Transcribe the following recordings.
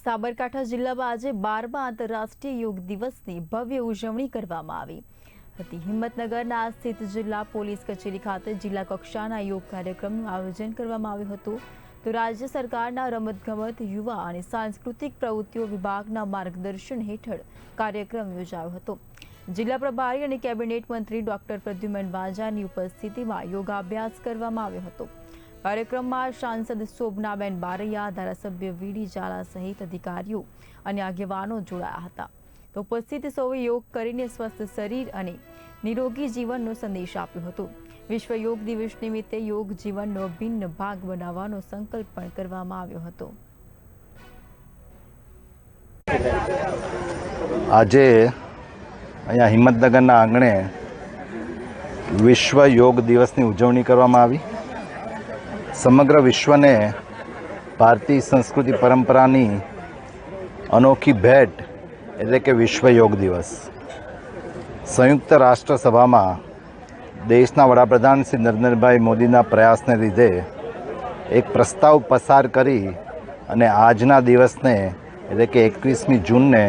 સાબરકાંઠા જિલ્લામાં આજે 12મા આંતરરાષ્ટ્રીય યોગ દિવસની ભવ્ય ઉજવણી કરવામાં આવી હતી। હિંમતનગરના સ્થિત જિલ્લા પોલીસ કચેરી ખાતે જિલ્લા કક્ષાના યોગ કાર્યક્રમનું આયોજન કરવામાં આવ્યું હતું। તો રાજ્ય સરકારના રમતગમત, યુવા અને સાંસ્કૃતિક પ્રવૃત્તિઓ વિભાગના માર્ગદર્શન હેઠળ કાર્યક્રમ યોજાયો હતો। જિલ્લા પ્રભારી અને કેબિનેટ મંત્રી ડોક્ટર પ્રદ્યુમન વાજાની ઉપસ્થિતિમાં યોગાભ્યાસ કરવામાં આવ્યો હતો। કાર્યક્રમમાં સાંસદ શોભનાબેન બારૈયા, ધારાસભ્ય વીડી ઝાલા સહિત અધિકારીઓ અને આગેવાનો જોડાયા હતા। તો ઉપસ્થિત સૌએ યોગ કરીને સ્વસ્થ શરીર અને નિરોગી જીવનનો સંદેશ આપ્યો હતો। વિશ્વ યોગ દિવસ નિમિત્તે યોગ જીવનનો અભિન્ન ભાગ બનાવવાનો સંકલ્પ પણ કરવામાં આવ્યો હતો। આજે અહીંયા હિંમતનગરના આંગણે વિશ્વ યોગ દિવસની ઉજવણી કરવામાં આવી। સમગ્ર વિશ્વને ભારતીય સંસ્કૃતિ પરંપરાની અનોખી ભેટ એટલે કે વિશ્વ યોગ દિવસ સંયુક્ત રાષ્ટ્ર સભામાં દેશના વડાપ્રધાન શ્રી નરેન્દ્રભાઈ મોદીના પ્રયાસને લીધે એક પ્રસ્તાવ પસાર કરી અને આજના દિવસને એટલે કે 21મી જૂનને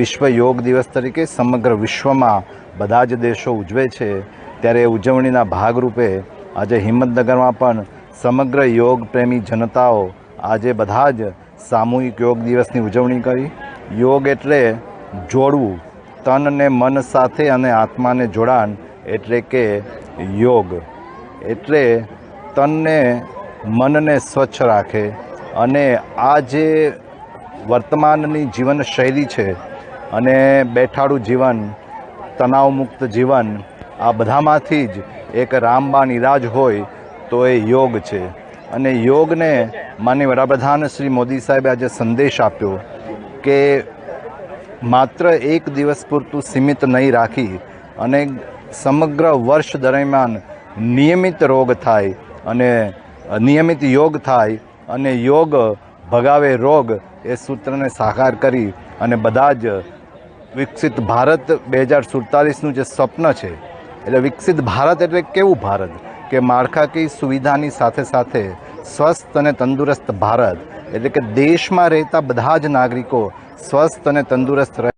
વિશ્વ યોગ દિવસ તરીકે સમગ્ર વિશ્વમાં બધા જ દેશો ઉજવે છે। ત્યારે ઉજવણીના ભાગરૂપે આજે હિંમતનગરમાં પણ સમગ્ર યોગ પ્રેમી જનતાઓ આજે બધા જ સામૂહિક યોગ દિવસની ઉજવણી કરી। યોગ એટલે જોડવું, તન અને મન સાથે અને આત્માને જોડાણ એટલે કે યોગ એટલે તનને મનને સ્વચ્છ રાખે અને આ જે વર્તમાનની જીવનશૈલી છે અને બેઠાડું જીવન, તણાવમુક્ત જીવન, આ બધામાંથી જ એક રામબાણ ઇલાજ હોય તો એ યોગ છે। અને યોગને માનનીય વડાપ્રધાન શ્રી મોદી સાહેબે આજે સંદેશ આપ્યો કે માત્ર એક દિવસ પૂરતું સીમિત નહીં રાખી અને સમગ્ર વર્ષ દરમિયાન નિયમિત રોગ થાય અને નિયમિત યોગ થાય અને યોગ ભગાવે રોગ એ સૂત્રને સાકાર કરી અને બધા જ વિકસિત ભારત 2047નું જે સ્વપ્ન છે એટલે વિકસિત ભારત એટલે કેવું ભારત કે માળખાકીય સુવિધાની સાથે સાથે સ્વસ્થ અને તંદુરસ્ત ભારત એટલે કે દેશમાં રહેતા બધા જ નાગરિકો સ્વસ્થ અને તંદુરસ્ત રહે।